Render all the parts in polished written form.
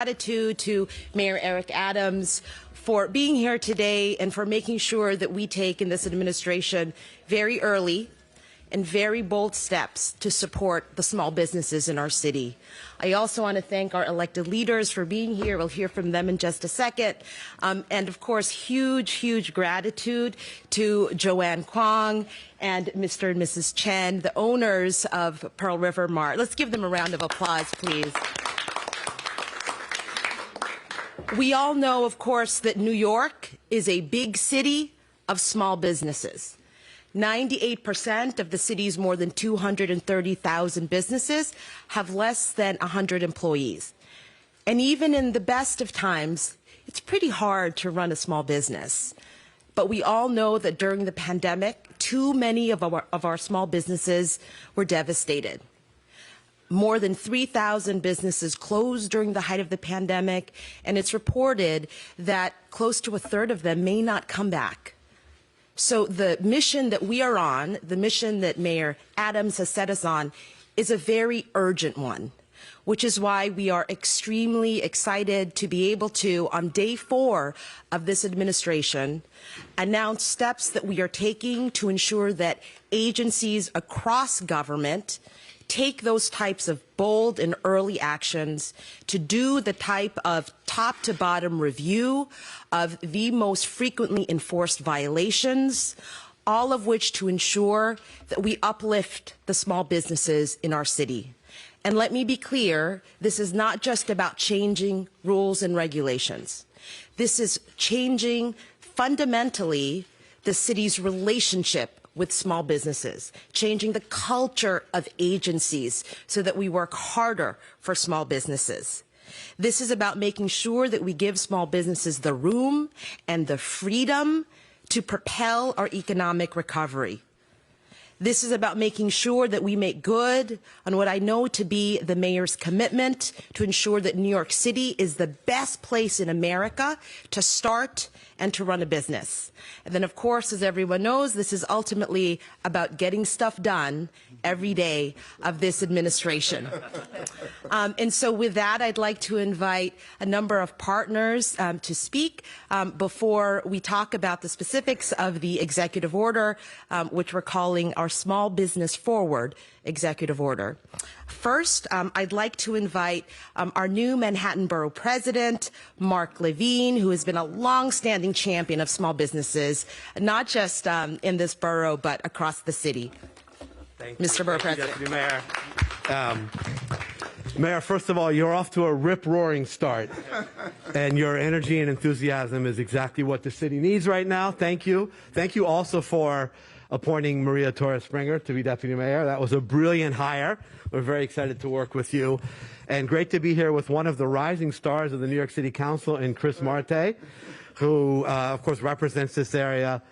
Gratitude to Mayor Eric Adams for being here today and for making sure that we take in this administration very early and very bold steps to support the small businesses in our city. I also want to thank our elected leaders for being here. We'll hear from them in just a second. And of course, huge gratitude to Joanne Kwong and Mr. and Mrs. Chen, the owners of Pearl River Mart. Let's give them a round of applause, please. We all know, of course, that New York is a big city of small businesses. 98% of the city's more than 230,000 businesses have less than 100 employees. And even in the best of times, it's pretty hard to run a small business. But we all know that during the pandemic, too many of our small businesses were devastated. More than 3,000 businesses closed during the height of the pandemic, and it's reported that close to a third of them may not come back. So the mission that we are on, the mission that Mayor Adams has set us on, is a very urgent one, which is why we are extremely excited to be able to, on day 4 of this administration, announce steps that we are taking to ensure that agencies across government take those types of bold and early actions to do the type of top-to-bottom review of the most frequently enforced violations, all of which to ensure that we uplift the small businesses in our city. And let me be clear, this is not just about changing rules and regulations. This is changing fundamentally the city's relationship with small businesses, changing the culture of agencies so that we work harder for small businesses. This is about making sure that we give small businesses the room and the freedom to propel our economic recovery. This is about making sure that we make good on what I know to be the mayor's commitment to ensure that New York City is the best place in America to start and to run a business. And then, of course, as everyone knows, this is ultimately about getting stuff done every day of this administration. And so with that, I'd like to invite a number of partners to speak before we talk about the specifics of the executive order, which we're calling our Small Business Forward executive order. First, I'd like to invite our new Manhattan Borough President, Mark Levine, who has been a long-standing champion of small businesses, not just in this borough, but across the city. Thank you. Mr. Borough President. Deputy Mayor. Mayor, first of all, you're off to a rip-roaring start, and your energy and enthusiasm is exactly what the city needs right now. Thank you. Thank you also for appointing Maria Torres-Springer to be Deputy Mayor. That was a brilliant hire. We're very excited to work with you. And great to be here with one of the rising stars of the New York City Council in Chris Marte, who, of course, represents this area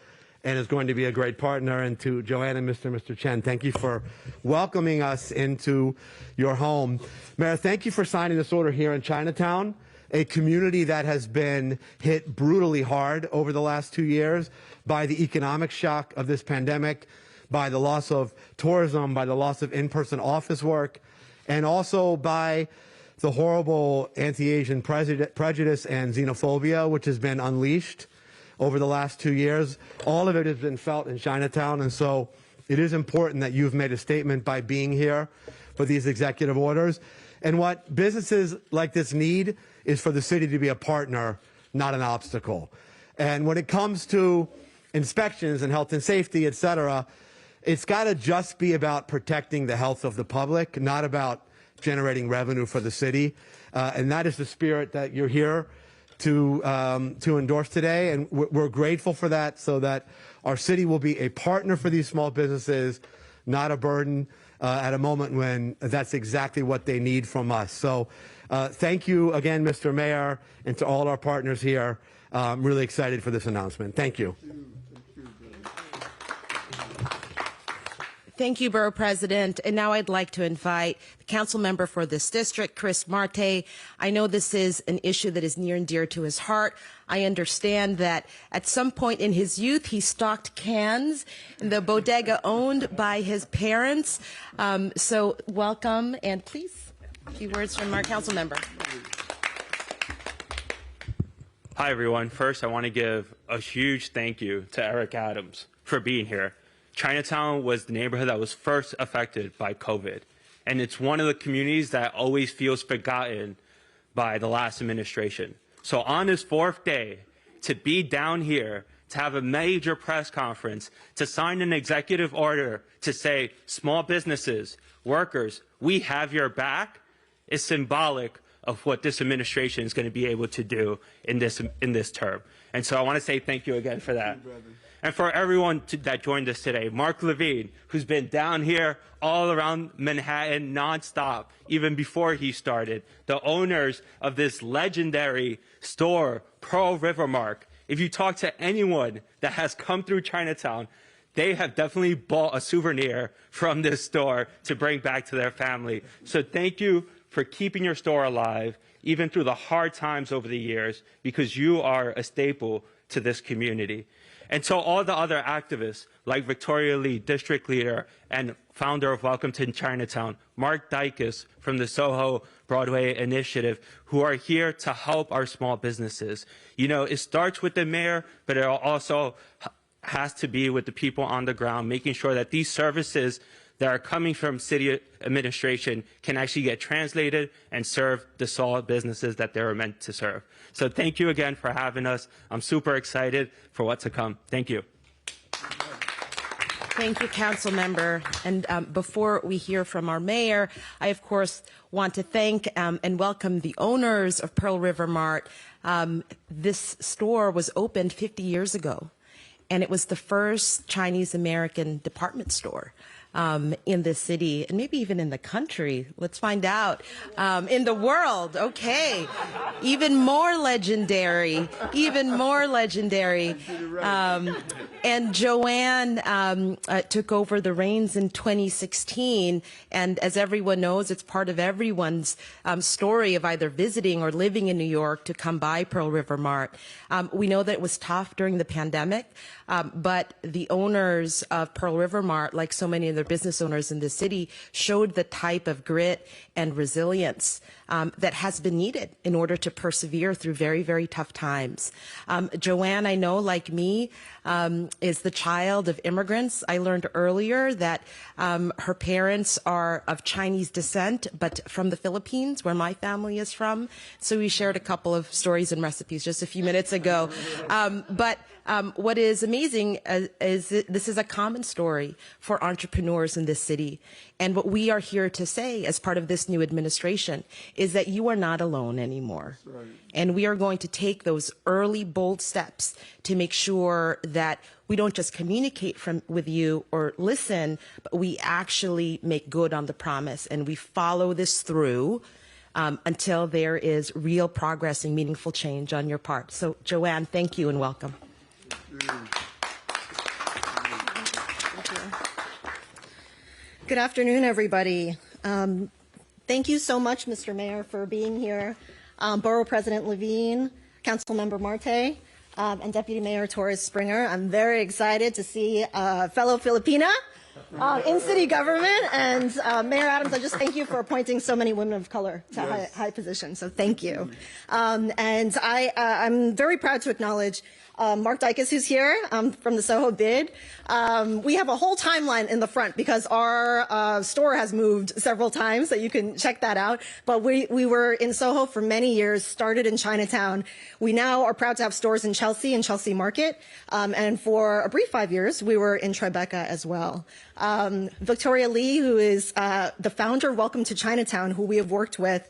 and is going to be a great partner. And to Joanne and Mr. Chen, thank you for welcoming us into your home. Mayor, thank you for signing this order here in Chinatown, a community that has been hit brutally hard over the last 2 years by the economic shock of this pandemic, by the loss of tourism, by the loss of in-person office work, and also by the horrible anti-Asian prejudice and xenophobia, which has been unleashed over the last 2 years. All of it has been felt in Chinatown, and so it is important that you've made a statement by being here for these executive orders. And what businesses like this need is for the city to be a partner, not an obstacle. And when it comes to inspections and health and safety, et cetera, it's got to just be about protecting the health of the public, not about generating revenue for the city. And that is the spirit that you're here to endorse today. And we're grateful for that, so that our city will be a partner for these small businesses, not a burden at a moment when that's exactly what they need from us. So thank you again, Mr. Mayor, and to all our partners here. I'm really excited for this announcement. Thank you. Thank you, Borough President. And now I'd like to invite the council member for this district, Chris Marte. I know this is an issue that is near and dear to his heart. I understand that at some point in his youth, he stocked cans in the bodega owned by his parents. So welcome, and please, a few words from our council member. Hi, everyone. First, I want to give a huge thank you to Eric Adams for being here. Chinatown was the neighborhood that was first affected by COVID, and it's one of the communities that always feels forgotten by the last administration. So on this fourth day, to be down here, to have a major press conference, to sign an executive order to say, small businesses, workers, we have your back, is symbolic of what this administration is going to be able to do in this term. And so I want to say thank you again for that. And for everyone that joined us today, Mark Levine, who's been down here all around Manhattan nonstop, even before he started, the owners of this legendary store, Pearl River Mart. If you talk to anyone that has come through Chinatown, they have definitely bought a souvenir from this store to bring back to their family. So thank you for keeping your store alive, even through the hard times over the years, because you are a staple to this community. And so all the other activists, like Victoria Lee, district leader and founder of Welcome to Chinatown, Mark Dykes from the Soho Broadway Initiative, who are here to help our small businesses. You know, it starts with the mayor, but it also has to be with the people on the ground, making sure that these services that are coming from city administration can actually get translated and serve the small businesses that they're meant to serve. So thank you again for having us. I'm super excited for what's to come. Thank you. Thank you, Council Member. And before we hear from our mayor, I, of course, want to thank and welcome the owners of Pearl River Mart. This store was opened 50 years ago, and it was the first Chinese-American department store in this city, and maybe even in the country. Let's find out. In the world, okay. Even more legendary, even more legendary. And Joanne took over the reins in 2016, and as everyone knows, it's part of everyone's story of either visiting or living in New York to come by Pearl River Mart. We know that it was tough during the pandemic, but the owners of Pearl River Mart, like so many of their business owners in the city, showed the type of grit and resilience that has been needed in order to persevere through very, very tough times. Joanne, I know, like me, is the child of immigrants. I learned earlier that her parents are of Chinese descent, but from the Philippines, where my family is from. So we shared a couple of stories and recipes just a few minutes ago. But what is amazing is that this is a common story for entrepreneurs in this city. And what we are here to say as part of this new administration is that you are not alone anymore. Right. And we are going to take those early, bold steps to make sure that we don't just communicate with you or listen, but we actually make good on the promise and we follow this through until there is real progress and meaningful change on your part. So, Joanne, thank you and welcome. Good afternoon, everybody. Thank you so much, Mr. Mayor, for being here. Borough President Levine, Councilmember Marte, and Deputy Mayor Torres Springer. I'm very excited to see a fellow Filipina in city government. And Mayor Adams, I just thank you for appointing so many women of color to high positions. So thank you. And I'm very proud to acknowledge Mark Dykes, who's here from the Soho bid. We have a whole timeline in the front because our store has moved several times, so you can check that out. But we were in Soho for many years, started in Chinatown. We now are proud to have stores in Chelsea and Chelsea Market. And for a brief 5 years, we were in Tribeca as well. Victoria Lee, who is the founder of Welcome to Chinatown, who we have worked with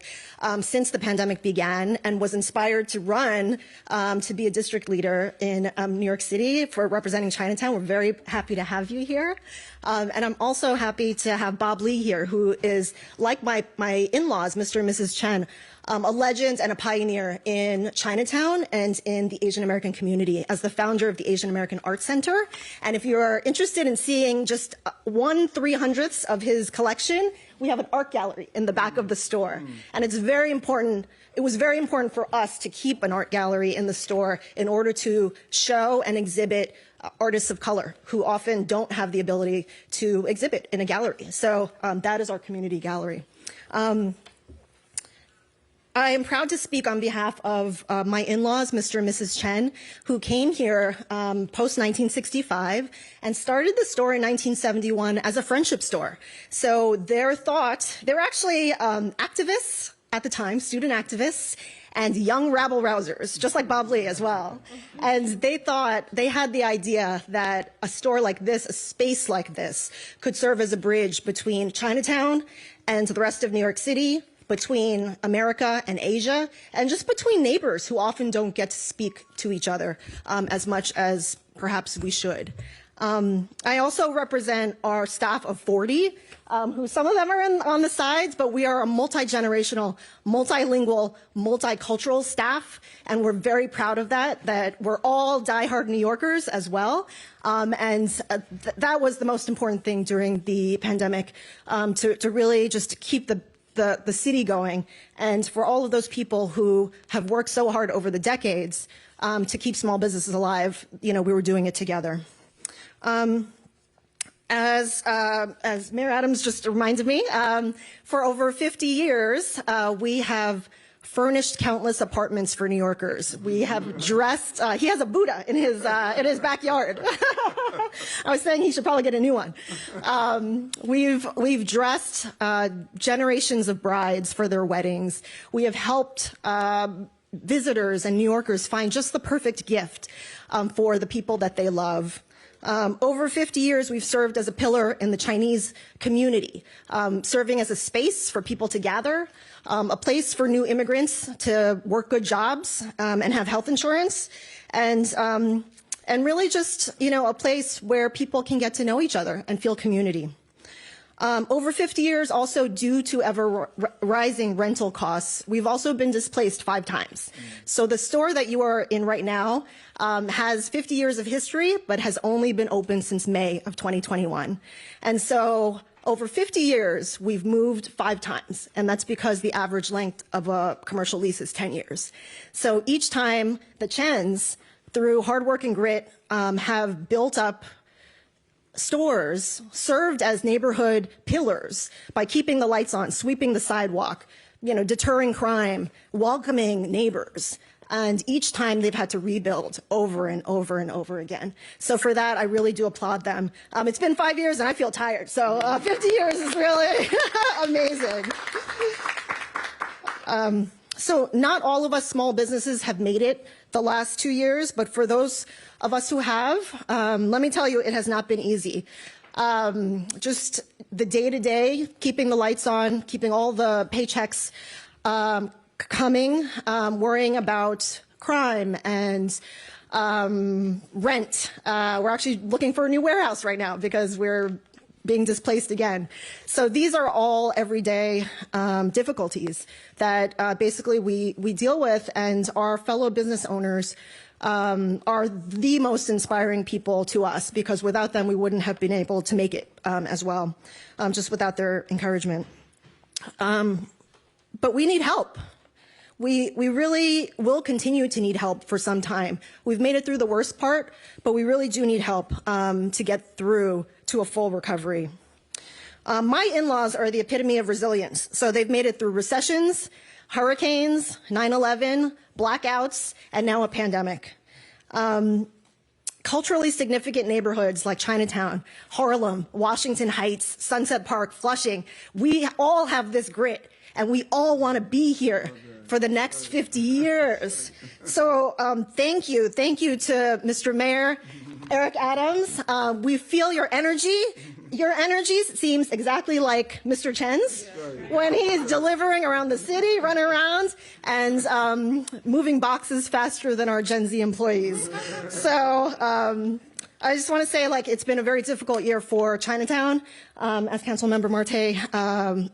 since the pandemic began and was inspired to run to be a district leader in New York City for representing Chinatown. We're very happy to have you here. And I'm also happy to have Bob Lee here, who is, like my in-laws, Mr. and Mrs. Chen, a legend and a pioneer in Chinatown and in the Asian American community as the founder of the Asian American Art Center. And if you're interested in seeing just 1/300th of his collection, we have an art gallery in the back of the store. And it's very important. It was very important for us to keep an art gallery in the store in order to show and exhibit artists of color who often don't have the ability to exhibit in a gallery. So that is our community gallery. I am proud to speak on behalf of my in-laws, Mr. and Mrs. Chen, who came here post-1965 and started the store in 1971 as a friendship store. So they were actually activists at the time, student activists, and young rabble-rousers, just like Bob Lee as well. And they thought, they had the idea that a store like this, a space like this, could serve as a bridge between Chinatown and the rest of New York City, between America and Asia, and just between neighbors who often don't get to speak to each other as much as perhaps we should. I also represent our staff of 40, who some of them are on the sides, but we are a multi-generational, multilingual, multicultural staff, and we're very proud of that we're all diehard New Yorkers as well. That was the most important thing during the pandemic, to really just keep the city going, and for all of those people who have worked so hard over the decades to keep small businesses alive, we were doing it together. As Mayor Adams just reminded me, for over 50 years, we have furnished countless apartments for New Yorkers. We have dressed, he has a Buddha in his backyard. I was saying he should probably get a new one. We've dressed generations of brides for their weddings. We have helped visitors and New Yorkers find just the perfect gift for the people that they love. Over 50 years, we've served as a pillar in the Chinese community, serving as a space for people to gather, a place for new immigrants to work good jobs and have health insurance, and really just, a place where people can get to know each other and feel community. Over 50 years, also due to ever rising rental costs, we've also been displaced 5 times. So the store that you are in right now has 50 years of history, but has only been open since May of 2021. And so over 50 years, we've moved 5 times, and that's because the average length of a commercial lease is 10 years. So each time, the Chens, through hard work and grit, have built up stores, served as neighborhood pillars by keeping the lights on, sweeping the sidewalk, deterring crime, welcoming neighbors. And each time they've had to rebuild over and over and over again. So for that, I really do applaud them. It's been 5 years and I feel tired. So 50 years is really amazing. So not all of us small businesses have made it the last 2 years, but for those of us who have, let me tell you, it has not been easy. Just the day-to-day, keeping the lights on, keeping all the paychecks coming, worrying about crime and rent. We're actually looking for a new warehouse right now because we're being displaced again. So these are all everyday difficulties that basically we deal with, and our fellow business owners are the most inspiring people to us, because without them we wouldn't have been able to make it as well, just without their encouragement. But we need help. We really will continue to need help for some time. We've made it through the worst part, but we really do need help to get through to a full recovery. My in-laws are the epitome of resilience. So they've made it through recessions, hurricanes, 9/11, blackouts, and now a pandemic. Culturally significant neighborhoods like Chinatown, Harlem, Washington Heights, Sunset Park, Flushing, we all have this grit, and we all want to be here for the next 50 years. So thank you to Mr. Mayor Eric Adams. We feel your energy. Your energy seems exactly like Mr. Chen's when he's delivering around the city, running around, and moving boxes faster than our Gen Z employees. So I just want to say, it's been a very difficult year for Chinatown. As Councilmember Marte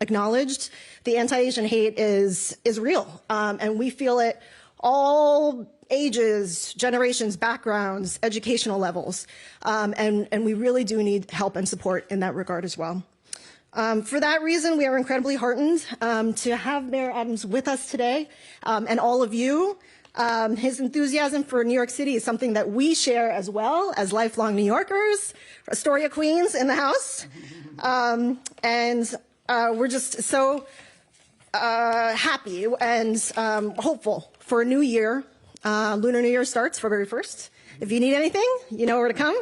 acknowledged, the anti-Asian hate is real, and we feel it all ages, generations, backgrounds, educational levels, and we really do need help and support in that regard as well. For that reason, we are incredibly heartened to have Mayor Adams with us today, and all of you. His enthusiasm for New York City is something that we share as well as lifelong New Yorkers, Astoria Queens in the house. And we're just so happy and hopeful for a new year. Lunar New Year starts February 1st. If you need anything, you know where to come.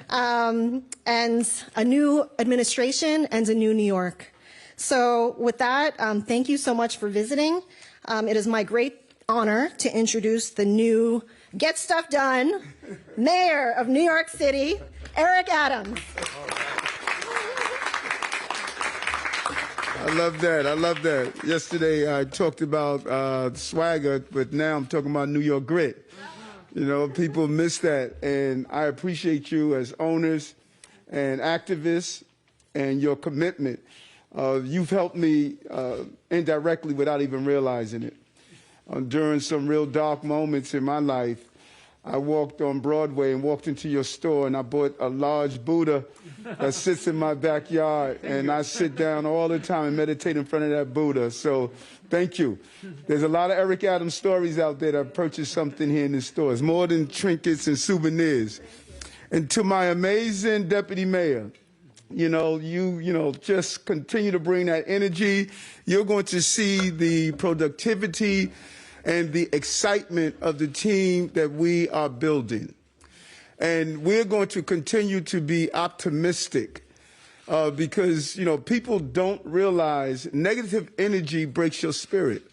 And a new administration and a new New York. So with that, thank you so much for visiting. It is my great honor to introduce the new Get Stuff Done Mayor of New York City, Eric Adams. I love that. I love that. Yesterday I talked about swagger, but now I'm talking about New York grit. You know, people miss that, and I appreciate you as owners and activists and your commitment. You've helped me indirectly without even realizing it. During some real dark moments in my life, I walked on Broadway and walked into your store, and I bought a large Buddha that sits in my backyard, and I sit down all the time and meditate in front of that Buddha. So thank you. There's a lot of Eric Adams stories out there that purchased something here in the store. It's more than trinkets and souvenirs. And to my amazing deputy mayor, you just continue to bring that energy. You're going to see the productivity and the excitement of the team that we are building. And we're going to continue to be optimistic because, people don't realize negative energy breaks your spirit.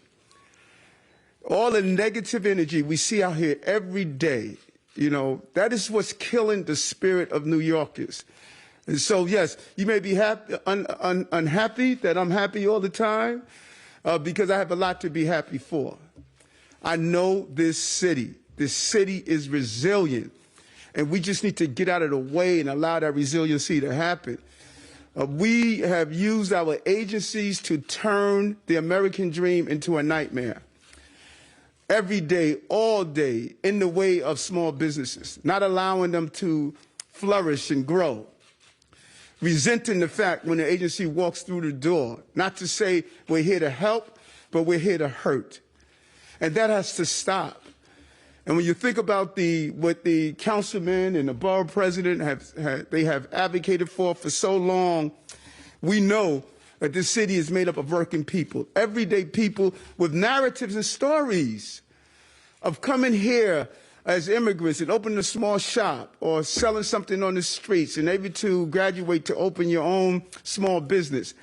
All the negative energy we see out here every day, that is what's killing the spirit of New Yorkers. And so, yes, you may be unhappy that I'm happy all the time because I have a lot to be happy for. I know this city. This city is resilient, and we just need to get out of the way and allow that resiliency to happen. We have used our agencies to turn the American dream into a nightmare. Every day, all day, in the way of small businesses, not allowing them to flourish and grow. Resenting the fact when the agency walks through the door, not to say we're here to help, but we're here to hurt. And that has to stop. And when you think about what the councilmen and the borough president have advocated for so long, we know that this city is made up of working people, everyday people with narratives and stories of coming here as immigrants and opening a small shop or selling something on the streets and able to graduate to open your own small business.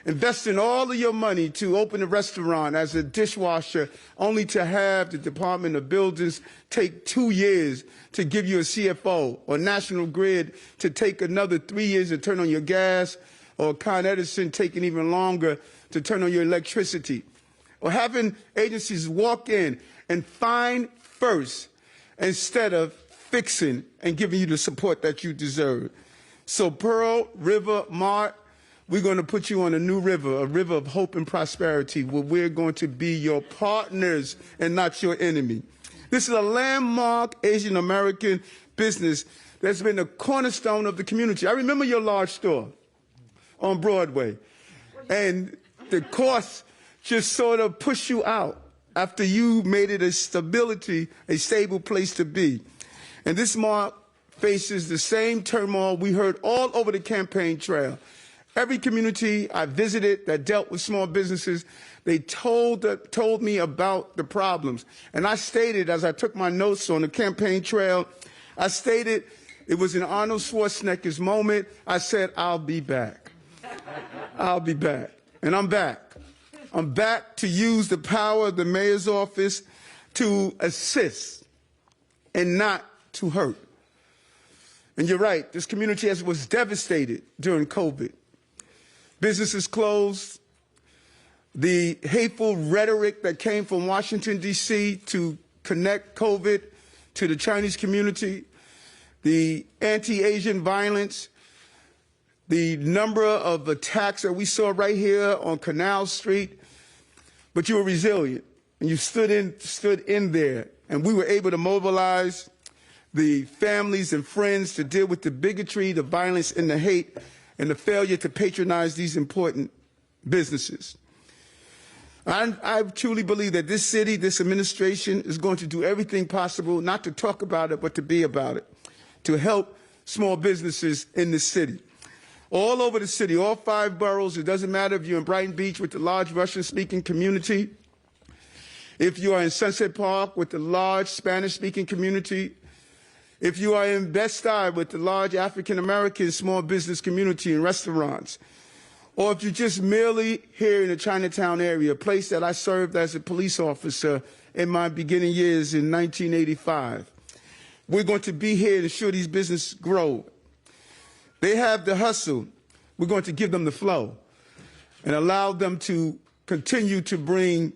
Investing all of your money to open a restaurant as a dishwasher, only to have the Department of Buildings take 2 years to give you a CFO, or National Grid to take another 3 years to turn on your gas, or Con Edison taking even longer to turn on your electricity. Or having agencies walk in and find first instead of fixing and giving you the support that you deserve. So Pearl, River, Mart, we're going to put you on a new river, a river of hope and prosperity, where we're going to be your partners and not your enemy. This is a landmark Asian American business that's been the cornerstone of the community. I remember your large store on Broadway, and the costs just sort of pushed you out after you made it a stable place to be. And this mart faces the same turmoil we heard all over the campaign trail. Every community I visited that dealt with small businesses, they told me about the problems. And I stated, as I took my notes on the campaign trail, I stated it was in Arnold Schwarzenegger's moment. I said, I'll be back. I'll be back. And I'm back. I'm back to use the power of the mayor's office to assist and not to hurt. And you're right, this community was devastated during COVID. Businesses closed. The hateful rhetoric that came from Washington, D.C. to connect COVID to the Chinese community, the anti-Asian violence, the number of attacks that we saw right here on Canal Street. But you were resilient, and you stood in there, and we were able to mobilize the families and friends to deal with the bigotry, the violence, and the hate, and the failure to patronize these important businesses. I truly believe that this city, this administration is going to do everything possible, not to talk about it, but to be about it, to help small businesses in this city. all over the city, all 5 boroughs. It doesn't matter if you're in Brighton Beach with the large Russian-speaking community, if you are in Sunset Park with the large Spanish-speaking community, if you are in Bed-Stuy with the large African-American small business community and restaurants, or if you're just merely here in the Chinatown area, a place that I served as a police officer in my beginning years in 1985. We're going to be here to ensure these businesses grow. They have the hustle. We're going to give them the flow and allow them to continue to bring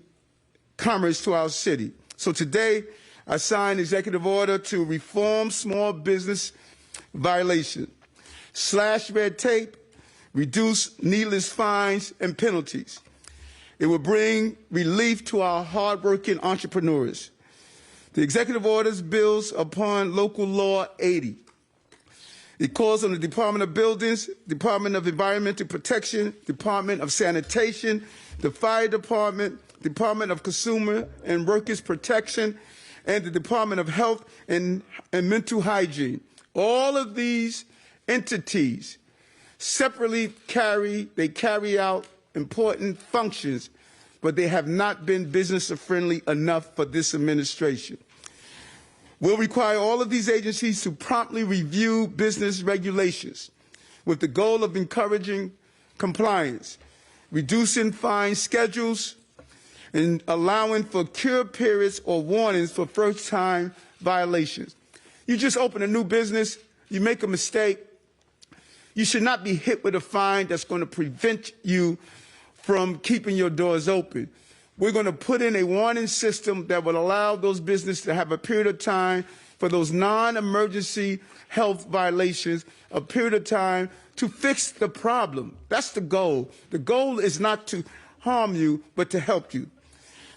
commerce to our city. So today, I signed an executive order to reform small business violations, slash red tape, reduce needless fines and penalties. It will bring relief to our hardworking entrepreneurs. The executive orders builds upon Local Law 80. It calls on the Department of Buildings, Department of Environmental Protection, Department of Sanitation, the Fire Department, Department of Consumer and Workers Protection, and the Department of Health and Mental Hygiene. All of these entities separately carry out important functions, but they have not been business-friendly enough for this administration. We'll require all of these agencies to promptly review business regulations with the goal of encouraging compliance, reducing fine schedules, and allowing for cure periods or warnings for first-time violations. You just open a new business, you make a mistake, you should not be hit with a fine that's going to prevent you from keeping your doors open. We're going to put in a warning system that will allow those businesses to have a period of time for those non-emergency health violations, a period of time to fix the problem. That's the goal. The goal is not to harm you, but to help you.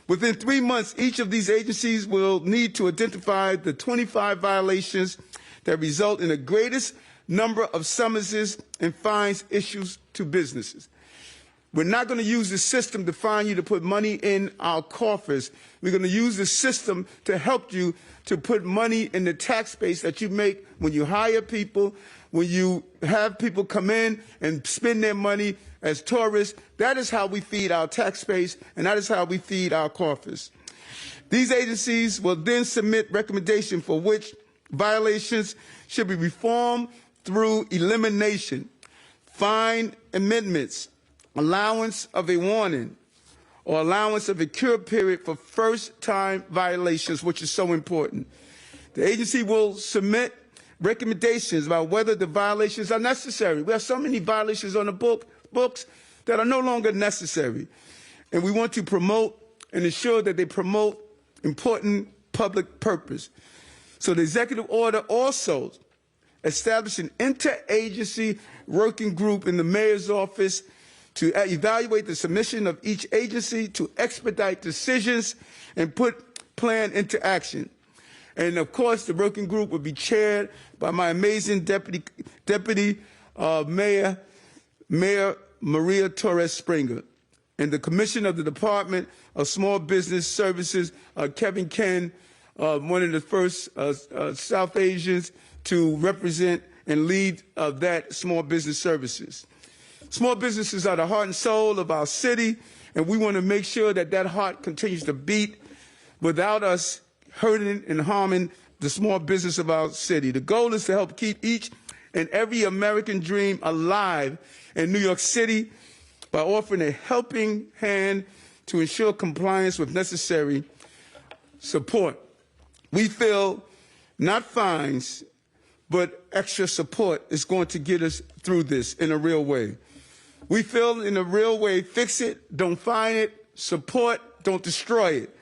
Within 3 months, each of these agencies will need to identify the 25 violations that result in the greatest number of summonses and fines issued to businesses. We're not going to use the system to fine you to put money in our coffers. We're going to use the system to help you to put money in the tax base that you make when you hire people, when you have people come in and spend their money as tourists. That is how we feed our tax base, and that is how we feed our coffers. These agencies will then submit recommendations for which violations should be reformed through elimination, fine amendments, allowance of a warning, or allowance of a cure period for first-time violations, which is so important. The agency will submit recommendations about whether the violations are necessary. We have so many violations on the books that are no longer necessary. And we want to promote and ensure that they promote important public purpose. So the executive order also established an interagency working group in the mayor's office to evaluate the submission of each agency, to expedite decisions, and put plan into action. And of course, the working group will be chaired by my amazing deputy Mayor Maria Torres Springer, and the commissioner of the Department of Small Business Services, Kevin Ken, one of the first South Asians to represent and lead that small business services. Small businesses are the heart and soul of our city, and we want to make sure that that heart continues to beat without us hurting and harming the small business of our city. The goal is to help keep each and every American dream alive in New York City by offering a helping hand to ensure compliance with necessary support. We feel not fines, but extra support is going to get us through this in a real way. We feel in a real way, fix it, don't fine it, support, don't destroy it.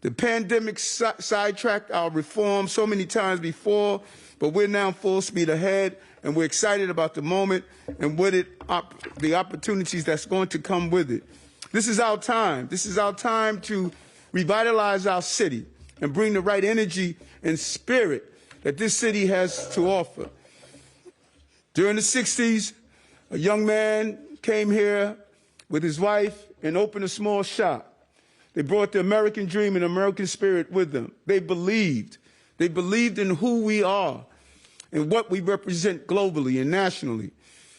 The pandemic sidetracked our reform so many times before, but we're now full speed ahead, and we're excited about the moment and with it, the opportunities that's going to come with it. This is our time. This is our time to revitalize our city and bring the right energy and spirit that this city has to offer. During the 60s, a young man came here with his wife and opened a small shop. They brought the American dream and American spirit with them. They believed. They believed in who we are and what we represent globally and nationally.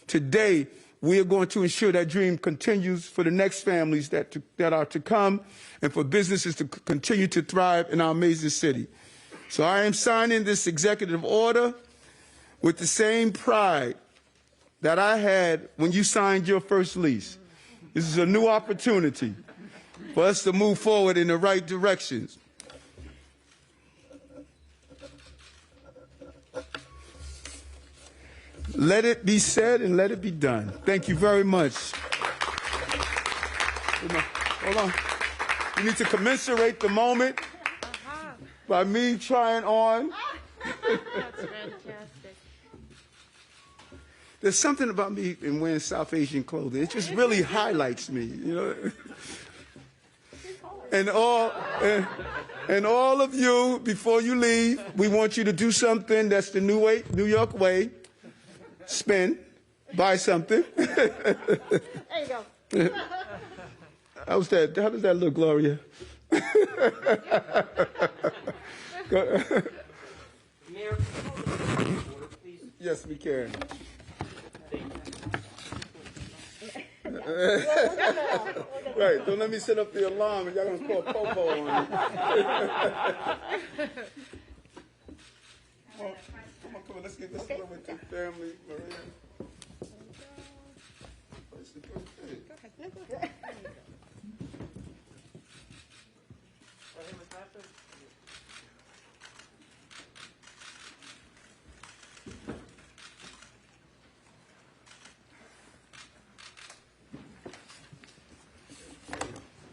Today, we are going to ensure that dream continues for the next families that are to come and for businesses to continue to thrive in our amazing city. So I am signing this executive order with the same pride that I had when you signed your first lease. This is a new opportunity for us to move forward in the right directions. Let it be said and let it be done. Thank you very much. Hold on. You need to commensurate the moment by me trying on. That's fantastic. There's something about me in wearing South Asian clothing. It just really highlights me, you know. And all of you, before you leave, we want you to do something that's the New York way. Spend, buy something. There you go. How does that look, Gloria? Mayor, please. Yes, we can. Right, don't let me set up the alarm and y'all gonna call Popo on me. Come on, let's get this over with the family, Maria.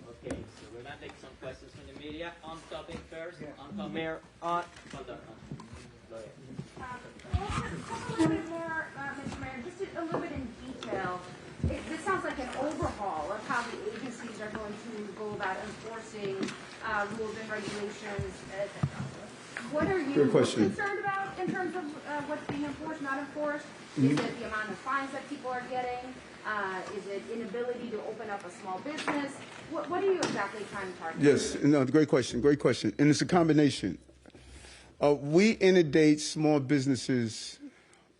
Okay, so we're gonna take some questions from the media. On topic first. On topic. Mayor, on. Hold on. Go ahead. A little bit more, Mr. Mayor, just a little bit in detail. This sounds like an overhaul of how the agencies are going to go about enforcing rules and regulations. What are you concerned about in terms of what's being enforced, not enforced? Is it the amount of fines that people are getting? Is it inability to open up a small business? What are you exactly trying to target? Yes, no, great question. And it's a combination. We inundate small businesses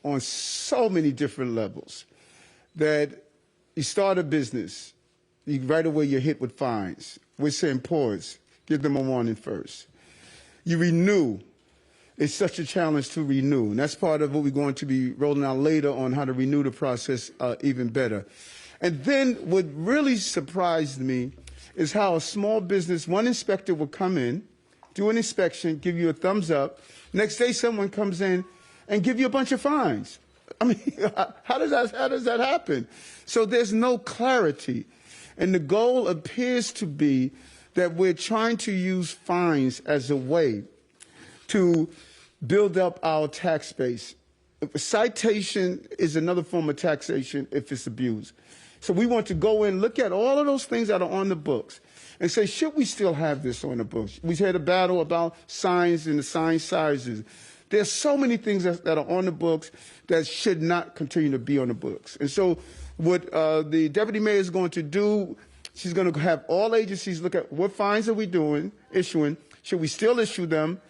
on so many different levels that you start a business, right away you're hit with fines. We're saying pause, give them a warning first. You renew. It's such a challenge to renew, and that's part of what we're going to be rolling out later on how to renew the process even better. And then what really surprised me is how a small business, one inspector will come in, do an inspection, give you a thumbs up. Next day, someone comes in and give you a bunch of fines. I mean, how does that happen? So there's no clarity. And the goal appears to be that we're trying to use fines as a way to build up our tax base. Citation is another form of taxation if it's abused. So we want to go in, look at all of those things that are on the books and say, should we still have this on the books? We had a battle about signs and the sign sizes. There's so many things that are on the books that should not continue to be on the books. And so what the deputy mayor is going to do, she's going to have all agencies look at what fines are we issuing? Should we still issue them?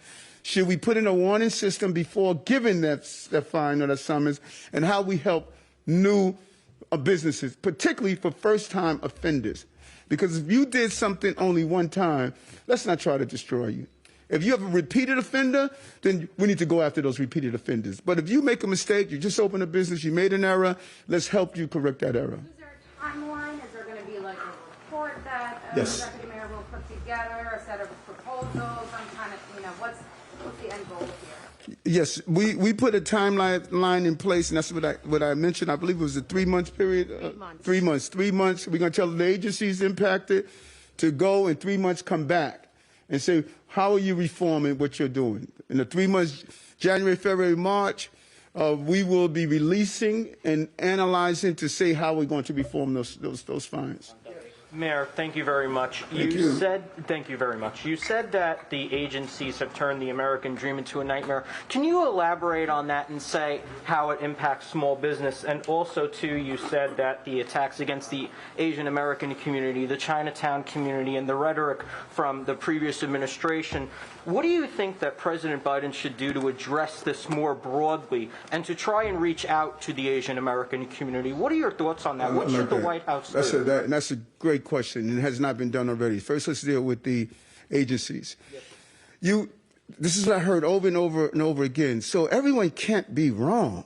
Should we put in a warning system before giving that fine or that summons? And how we help new businesses, particularly for first-time offenders. Because if you did something only one time, let's not try to destroy you. If you have a repeated offender, then we need to go after those repeated offenders. But if you make a mistake, you just opened a business, you made an error, let's help you correct that error. Is there a timeline? Is there going to be like a report that Yes. the deputy mayor will put together, a set of proposals, some kind of, what's the end goal here? Yes, we put a timeline in place, and that's what I mentioned. I believe it was a 3-month period. 3 months. 3 months. 3 months. We're going to tell the agencies impacted to go in 3 months, come back, and say, how are you reforming what you're doing? In the 3 months, January, February, March, we will be releasing and analyzing to say how we're going to reform those fines. Mayor, thank you very much. Thank you very much. You said that the agencies have turned the American dream into a nightmare. Can you elaborate on that and say how it impacts small business? And also, too, you said that the attacks against the Asian American community, the Chinatown community, and the rhetoric from the previous administration. What do you think that President Biden should do to address this more broadly and to try and reach out to the Asian American community? What are your thoughts on that? What should the White House do? That's a great question, and it has not been done already. First, let's deal with the agencies. Yes. This is what I heard over and over and over again. So everyone can't be wrong.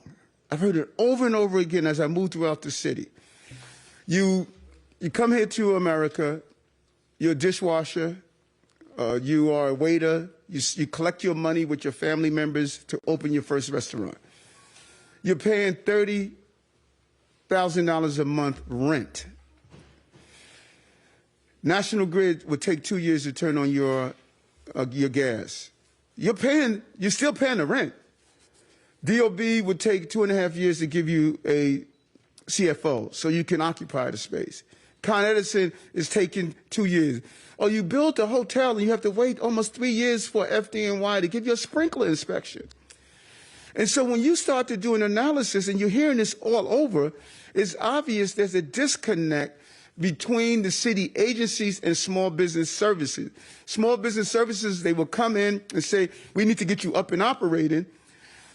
I've heard it over and over again as I move throughout the city. You come here to America, you're a dishwasher, you are a waiter, you collect your money with your family members to open your first restaurant. You're paying $30,000 a month rent. National Grid would take 2 years to turn on your gas. You're still paying the rent. DOB would take 2.5 years to give you a CFO so you can occupy the space. Con Edison is taking 2 years. Or you build a hotel and you have to wait almost 3 years for FDNY to give you a sprinkler inspection. And so when you start to do an analysis and you're hearing this all over, it's obvious there's a disconnect between the city agencies and small business services. Small business services, they will come in and say, we need to get you up and operating.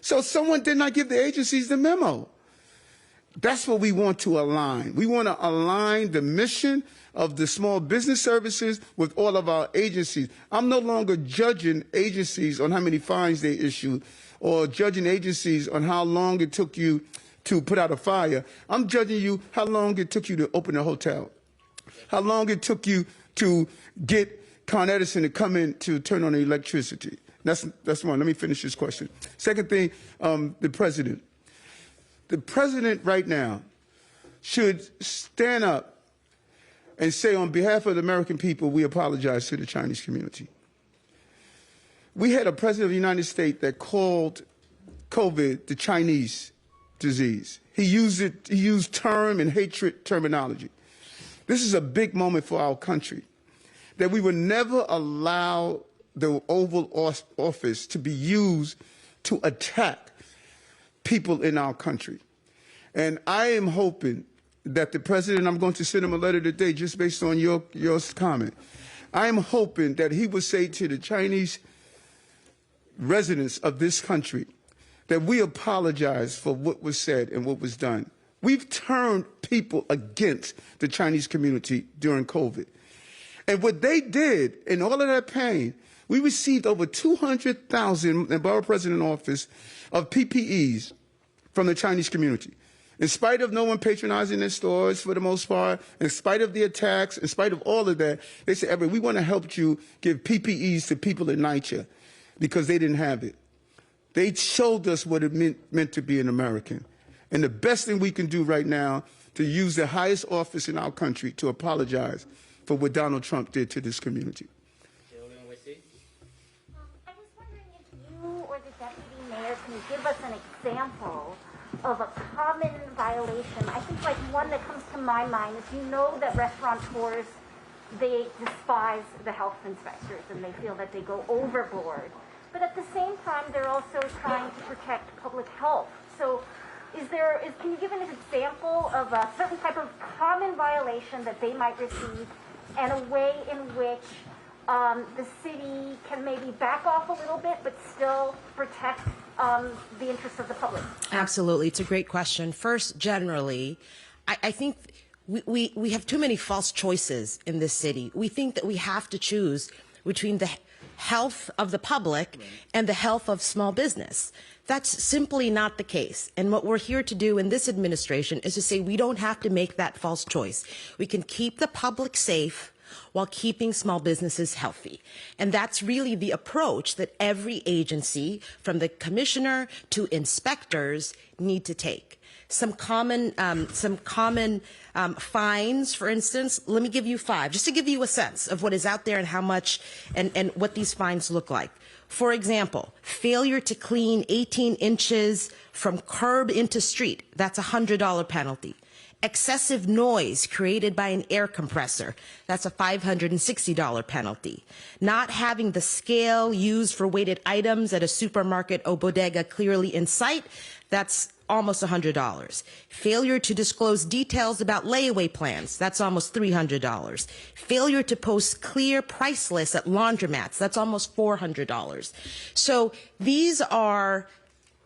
So someone did not give the agencies the memo. That's what we want to align. We want to align the mission of the small business services with all of our agencies. I'm no longer judging agencies on how many fines they issue or judging agencies on how long it took you to put out a fire. I'm judging you how long it took you to open a hotel, how long it took you to get Con Edison to come in to turn on the electricity. That's one. Let me finish this question. Second thing, the president. The president right now should stand up and say, on behalf of the American people, we apologize to the Chinese community. We had a president of the United States that called COVID the Chinese disease. He used term and hatred terminology. This is a big moment for our country, that we would never allow the Oval Office to be used to attack people in our country. And I am hoping that the president, I'm going to send him a letter today just based on your comment. I am hoping that he will say to the Chinese residents of this country that we apologize for what was said and what was done. We've turned people against the Chinese community during COVID. And what they did in all of that pain, we received over 200,000 in Borough President office of PPEs from the Chinese community. In spite of no one patronizing their stores for the most part, in spite of the attacks, in spite of all of that, they said, Everett, we want to help you give PPEs to people in NYCHA because they didn't have it. They showed us what it meant to be an American. And the best thing we can do right now to use the highest office in our country to apologize for what Donald Trump did to this community. I was wondering if you or the deputy mayor can give us an example of a common violation. I think like one that comes to my mind is, you know, that restaurateurs, they despise the health inspectors and they feel that they go overboard. But at the same time, they're also trying to protect public health. So can you give an example of a certain type of common violation that they might receive and a way in which the city can maybe back off a little bit but still protect the interests of the public? Absolutely. It's a great question. First, generally, I think we have too many false choices in this city. We think that we have to choose between the health of the public and the health of small business. That's simply not the case. And what we're here to do in this administration is to say we don't have to make that false choice. We can keep the public safe while keeping small businesses healthy. And that's really the approach that every agency, from the commissioner to inspectors, need to take. Some common fines, for instance. Let me give you 5, just to give you a sense of what is out there and how much and what these fines look like. For example, failure to clean 18 inches from curb into street, that's a $100 penalty. Excessive noise created by an air compressor, that's a $560 penalty. Not having the scale used for weighted items at a supermarket or bodega clearly in sight, that's almost $100. Failure to disclose details about layaway plans, that's almost $300. Failure to post clear price lists at laundromats, that's almost $400. So these are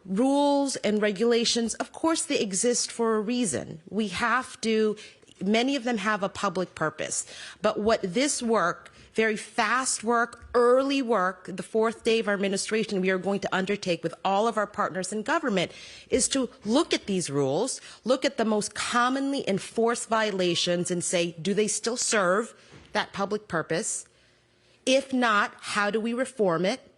rules and regulations. Of course, they exist for a reason. We have to, many of them have a public purpose. But what this work, very fast work, early work, the fourth day of our administration we are going to undertake with all of our partners in government is to look at these rules, look at the most commonly enforced violations and say, do they still serve that public purpose? If not, how do we reform it?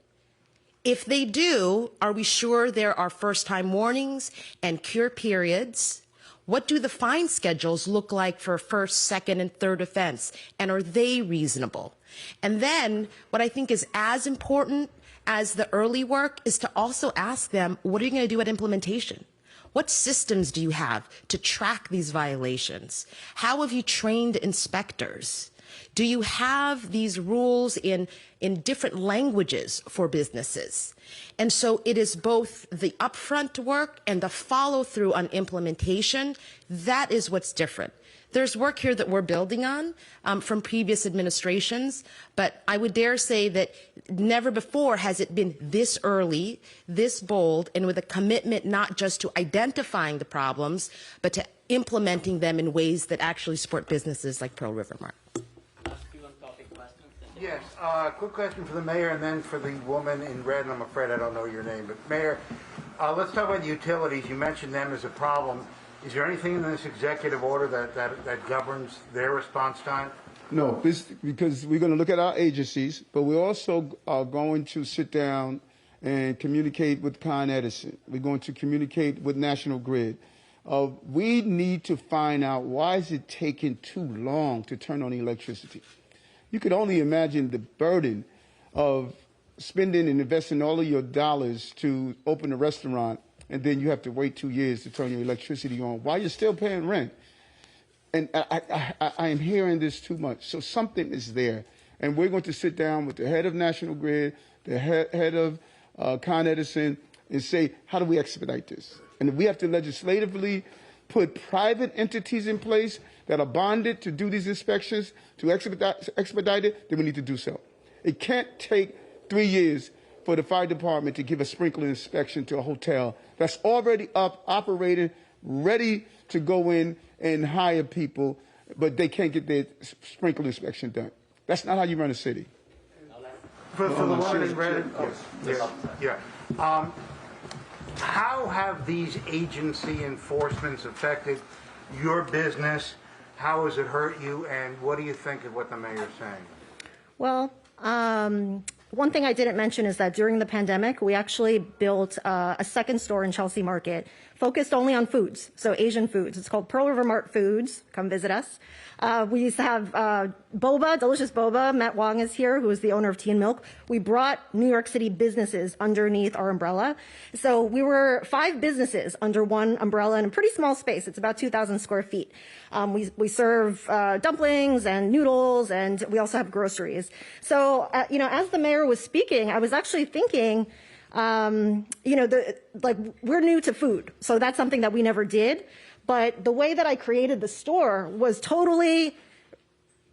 If they do, are we sure there are first-time warnings and cure periods? What do the fine schedules look like for first, second, and third offense? And are they reasonable? And then what I think is as important as the early work is to also ask them, what are you going to do at implementation? What systems do you have to track these violations? How have you trained inspectors? Do you have these rules in different languages for businesses? And so it is both the upfront work and the follow-through on implementation. That is what's different. There's work here that we're building on from previous administrations, but I would dare say that never before has it been this early, this bold, and with a commitment not just to identifying the problems, but to implementing them in ways that actually support businesses like Pearl River Mart. Yes, quick question for the mayor and then for the woman in red, and I'm afraid I don't know your name. But Mayor, let's talk about the utilities. You mentioned them as a problem. Is there anything in this executive order that governs their response time? No, because we're going to look at our agencies, but we also are going to sit down and communicate with Con Edison. We're going to communicate with National Grid. We need to find out why is it taking too long to turn on the electricity. You could only imagine the burden of spending and investing all of your dollars to open a restaurant, and then you have to wait 2 years to turn your electricity on while you're still paying rent. And I am hearing this too much. So something is there. And we're going to sit down with the head of National Grid, the head of Con Edison, and say, how do we expedite this? And if we have to legislatively put private entities in place that are bonded to do these inspections, to expedite it, then we need to do so. It can't take 3 years for the fire department to give a sprinkler inspection to a hotel that's already up, operating, ready to go in and hire people, but they can't get their sprinkler inspection done. That's not how you run a city. For the woman in red? Yeah. How have these agency enforcements affected your business? How has it hurt you, and what do you think of what the mayor's saying? Well, one thing I didn't mention is that during the pandemic, we actually built a second store in Chelsea Market focused only on foods, so Asian foods. It's called Pearl River Mart Foods. Come visit us. We used to have boba, delicious boba. Matt Wong is here, who is the owner of Tea and Milk. We brought New York City businesses underneath our umbrella. So we were 5 businesses under one umbrella in a pretty small space. It's about 2,000 square feet. We serve dumplings and noodles, and we also have groceries. So, as the mayor was speaking, I was actually thinking, we're new to food, so that's something that we never did. But the way that I created the store was totally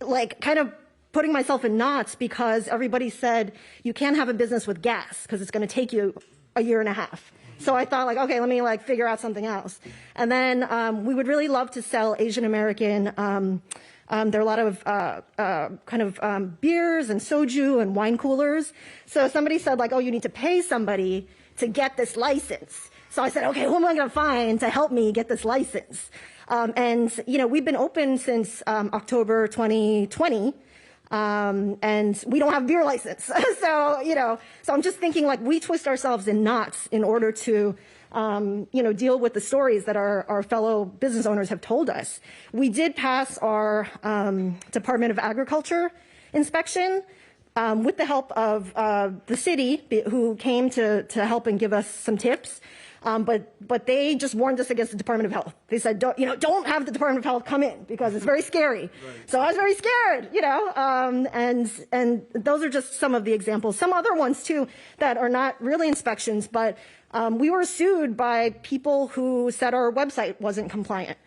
kind of putting myself in knots, because everybody said you can't have a business with gas because it's going to take you a year and a half. So I thought, okay, let me figure out something else. And then we would really love to sell Asian American. There are a lot of beers and soju and wine coolers. So somebody said you need to pay somebody to get this license. So I said, okay, who am I going to find to help me get this license? And we've been open since October 2020. And we don't have beer license. So I'm just thinking we twist ourselves in knots in order to deal with the stories that our fellow business owners have told us. We did pass our Department of Agriculture inspection with the help of the city, who came to help and give us some tips. But they just warned us against the Department of Health. They said, don't have the Department of Health come in because it's very scary. Right. So I was very scared, and those are just some of the examples. Some other ones too that are not really inspections, but we were sued by people who said our website wasn't compliant.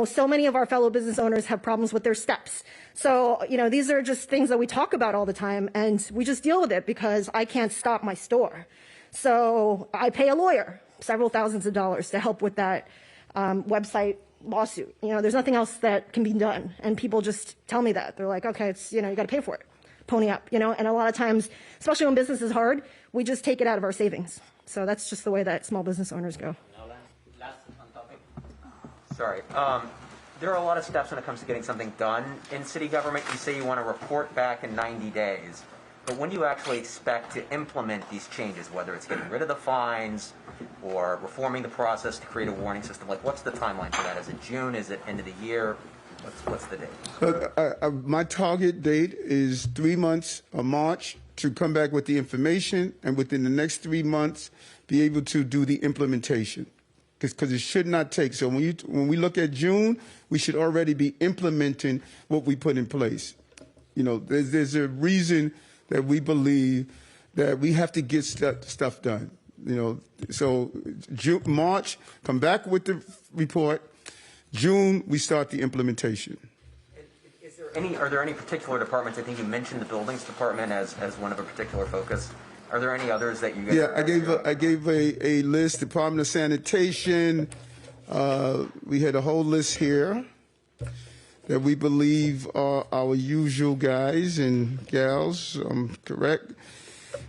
So many of our fellow business owners have problems with their steps. So, these are just things that we talk about all the time, and we just deal with it because I can't stop my store. So I pay a lawyer several thousands of dollars to help with that website lawsuit. There's nothing else that can be done, and people just tell me that. They're like, okay, it's, you got to pay for it. Pony up, and a lot of times, especially when business is hard, we just take it out of our savings. So that's just the way that small business owners go. Last on topic. Sorry. There are a lot of steps when it comes to getting something done in city government. You say you want to report back in 90 days. But when do you actually expect to implement these changes, whether it's getting rid of the fines or reforming the process to create a warning system? Like, what's the timeline for that? Is it June? Is it end of the year? What's the date? My target date is 3 months of March to come back with the information, and within the next 3 months be able to do the implementation. Because it should not take. So when we look at June, we should already be implementing what we put in place. There's a reason that we believe that we have to get stuff done. So March, come back with the report. June, we start the implementation. Are there any particular departments? I think you mentioned the buildings department as one of a particular focus. Are there any others that you guys? Yeah, I gave a list. Department of Sanitation. We had a whole list here that we believe are our usual guys and gals. Correct.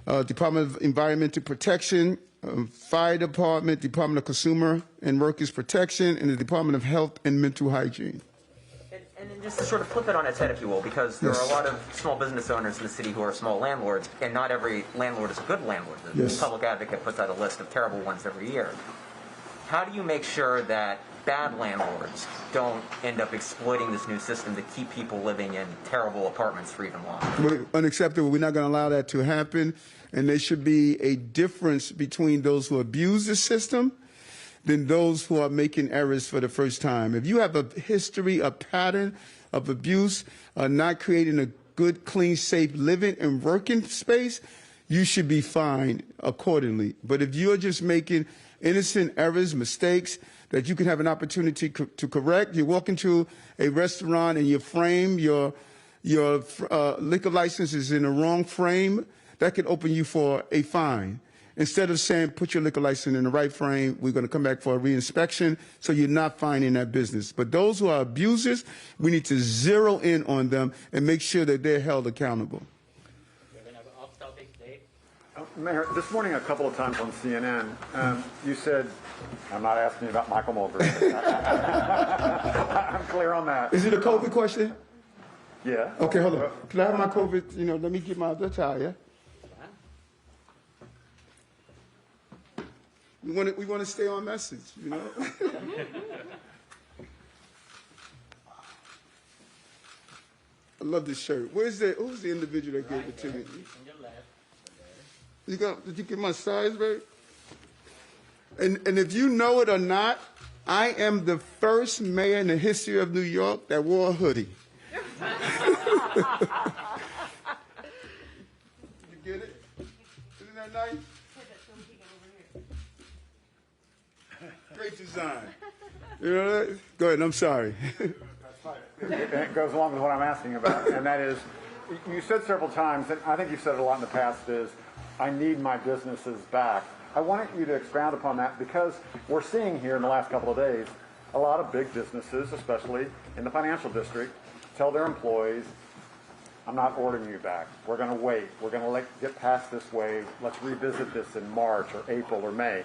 Department of Environmental Protection, Fire Department, Department of Consumer and Workers Protection, and the Department of Health and Mental Hygiene. And then just to sort of flip it on its head, if you will, because there are a lot of small business owners in the city who are small landlords, and not every landlord is a good landlord. The Public Advocate puts out a list of terrible ones every year. How do you make sure that bad landlords don't end up exploiting this new system to keep people living in terrible apartments for even longer? Unacceptable. We're not going to allow that to happen. And there should be a difference between those who abuse the system than those who are making errors for the first time. If you have a history, a pattern of abuse, not creating a good, clean, safe living and working space, you should be fined accordingly. But if you're just making innocent errors, mistakes that you can have an opportunity to correct, you walk into a restaurant and you frame your liquor license is in the wrong frame, that could open you for a fine. Instead of saying, put your liquor license in the right frame, we're going to come back for a reinspection, so you're not finding that business. But those who are abusers, we need to zero in on them and make sure that they're held accountable. Mayor, this morning a couple of times on CNN, you said, I'm not asking you about Michael Mulgrew. I'm clear on that. Is it a COVID question? Yeah. Okay, hold on. Can I have my COVID, let me get my other towel, yeah? We want to stay on message, I love this shirt. Who's the individual that gave it to me? Did you get my size right? And if you know it or not, I am the first mayor in the history of New York that wore a hoodie. You get it? Isn't that nice? Great design. You know that? Go ahead, I'm sorry. That's fine. It goes along with what I'm asking about, and that is, you said several times, and I think you've said it a lot in the past, is, I need my businesses back. I wanted you to expound upon that because we're seeing here in the last couple of days a lot of big businesses, especially in the financial district, tell their employees, I'm not ordering you back. We're going to wait. We're going to get past this wave. Let's revisit this in March or April or May.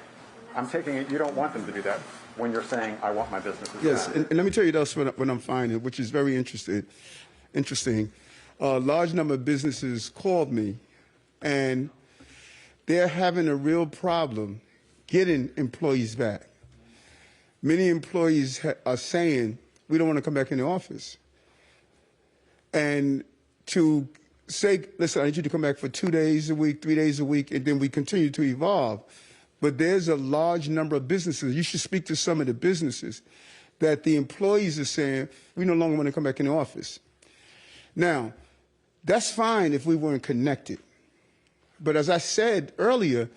I'm taking it you don't want them to do that when you're saying, I want my businesses yes, back. and let me tell you this, what I'm finding, which is very interesting. A large number of businesses called me, and they're having a real problem getting employees back. Many employees are saying, we don't want to come back in the office. And to say, listen, I need you to come back for 2 days a week, 3 days a week, and then we continue to evolve. but there's a large number of businesses. You should speak to some of the businesses that the employees are saying, we no longer want to come back in the office. Now, that's fine if we weren't connected. But as I said earlier,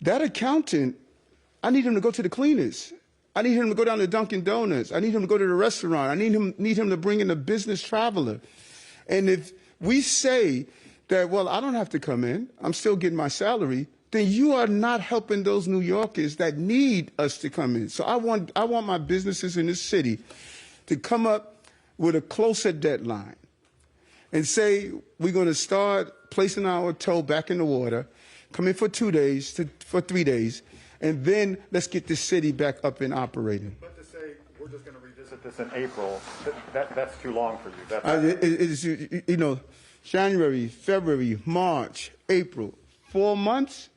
that accountant, I need him to go to the cleaners. I need him to go down to Dunkin' Donuts. I need him to go to the restaurant. I need him to bring in a business traveler. And if we say that, well, I don't have to come in, I'm still getting my salary, then you are not helping those New Yorkers that need us to come in. So I want my businesses in this city to come up with a closer deadline and say we're going to start placing our toe back in the water, come in for 2 days, for 3 days, and then let's get this city back up and operating. But to say we're just going to revisit this in April, that's too long for you. It is, you know, January, February, March, April, 4 months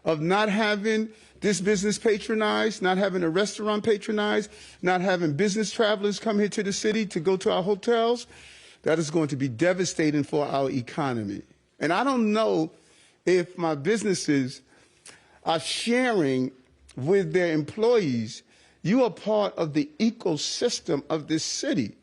of not having this business patronized, not having a restaurant patronized, not having business travelers come here to the city to go to our hotels. That is going to be devastating for our economy. And I don't know if my businesses are sharing with their employees. You are part of the ecosystem of this city.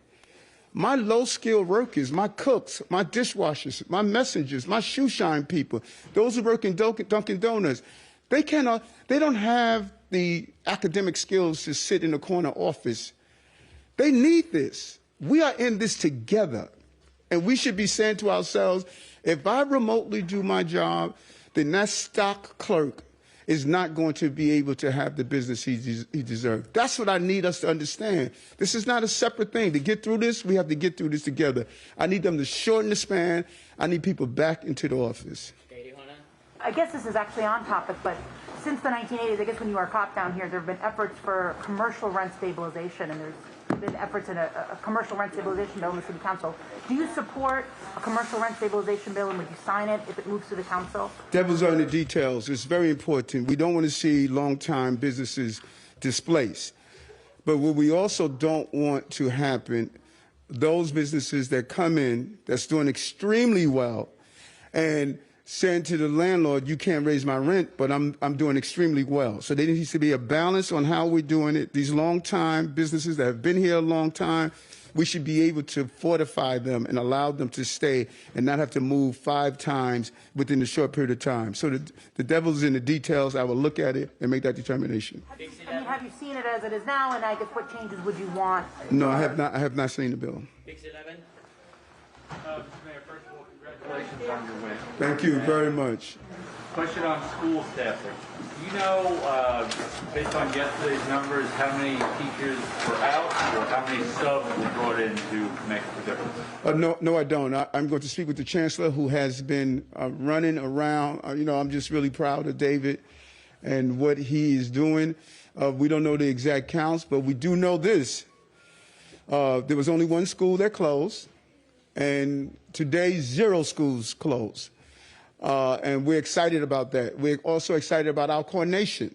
My low-skilled workers, my cooks, my dishwashers, my messengers, my shoe shine people, those who work in Dunkin' Donuts, they don't have the academic skills to sit in a corner office. They need this. We are in this together. And we should be saying to ourselves, if I remotely do my job, then that stock clerk is not going to be able to have the business he deserves. That's what I need us to understand. This is not a separate thing. To get through this, we have to get through this together. I need them to shorten the span. I need people back into the office. I guess this is actually on topic, but since the 1980s, I guess when you were a cop down here, there have been efforts for commercial rent stabilization, and there's been efforts in a commercial rent stabilization bill in the city council. Do you support a commercial rent stabilization bill, and would you sign it if it moves to the council? Devil's are in the details. It's very important. We don't want to see long-time businesses displaced. But what we also don't want to happen, those businesses that come in that's doing extremely well and saying to the landlord, you can't raise my rent, but I'm doing extremely well. So there needs to be a balance on how we're doing it. These long-time businesses that have been here a long time, we should be able to fortify them and allow them to stay and not have to move 5 times within a short period of time. So the devil's in the details. I will look at it and make that determination. Have you seen it as it is now, and I guess what changes would you want? No, I have not seen the bill. Mr. Mayor, first of all, congratulations on your win. Thank you very much. Question on school staffing. Do you know, based on yesterday's numbers, how many teachers were out or how many subs were brought in to make the difference? No, I don't. I'm going to speak with the chancellor, who has been running around. I'm just really proud of David and what he is doing. We don't know the exact counts, but we do know this. There was only one school that closed, and today 0 schools closed. And we're excited about that. We're also excited about our coordination.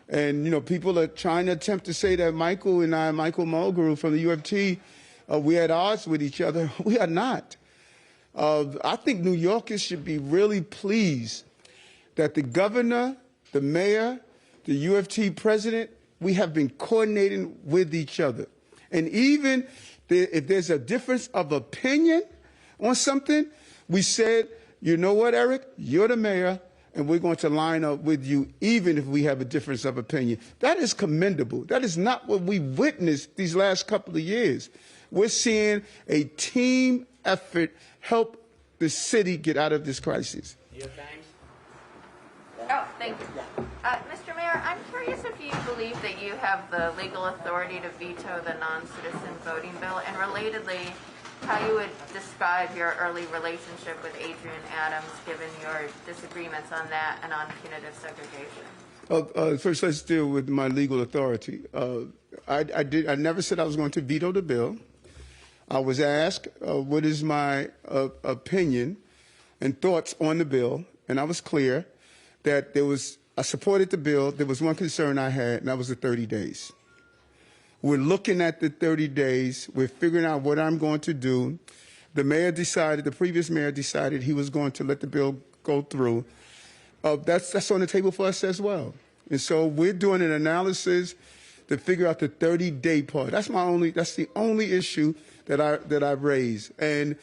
And, people are trying to attempt to say that Michael and I, Michael Mulgrew from the UFT, we're at odds with each other. We are not. I think New Yorkers should be really pleased that the governor, the mayor, the UFT president, we have been coordinating with each other. And even if there's a difference of opinion on something, we said, you know what, Eric, you're the mayor, and we're going to line up with you even if we have a difference of opinion. That is commendable. That is not what we witnessed these last couple of years. We're seeing a team effort help the city get out of this crisis. Oh, thank you. Mr. Mayor, I'm curious if you believe that you have the legal authority to veto the non-citizen voting bill, and relatedly, how you would describe your early relationship with Adrian Adams, given your disagreements on that and on punitive segregation. First, let's deal with my legal authority. I never said I was going to veto the bill. I was asked what is my opinion and thoughts on the bill, and I was clear that I supported the bill. There was one concern I had, and that was the 30 days. We're looking at the 30 days. We're figuring out what I'm going to do. The previous mayor decided he was going to let the bill go through. that's on the table for us as well. And so we're doing an analysis to figure out the 30-day part. That's the only issue that I've raised. And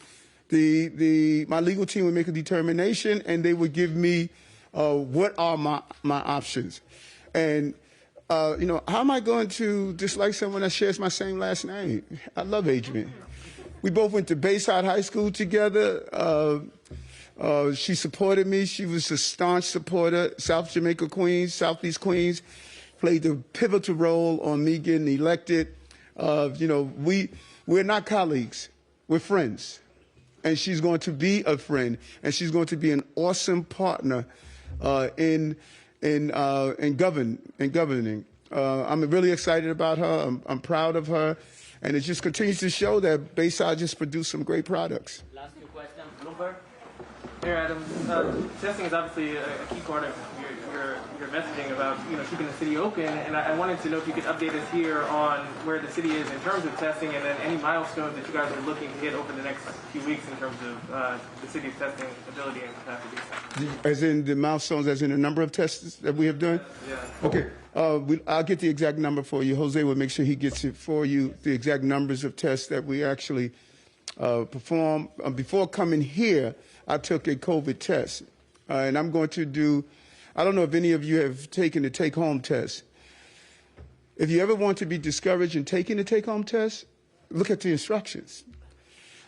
my legal team would make a determination, and they would give me what are my options. And how am I going to dislike someone that shares my same last name? I love Adrian. We both went to Bayside High School together. She supported me. She was a staunch supporter. South Jamaica Queens, Southeast Queens, played a pivotal role on me getting elected. We're not colleagues. We're friends. And she's going to be a friend, and she's going to be an awesome partner in governing. I'm really excited about her. I'm proud of her, and it just continues to show that Bayside just produced some great products. Last two questions, Bloomberg. Mayor Adams, testing is obviously a key part of your messaging about keeping the city open, and I wanted to know if you could update us here on where the city is in terms of testing, and then any milestones that you guys are looking to hit over the next few weeks in terms of the city's testing ability and capacity. As in the milestones, as in the number of tests that we have done? Yeah. Okay. I'll get the exact number for you. Jose will make sure he gets it for you, the exact numbers of tests that we actually perform. Before coming here, I took a COVID test, and I'm going to do, I don't know if any of you have taken the take-home test. If you ever want to be discouraged in taking the take-home test, look at the instructions.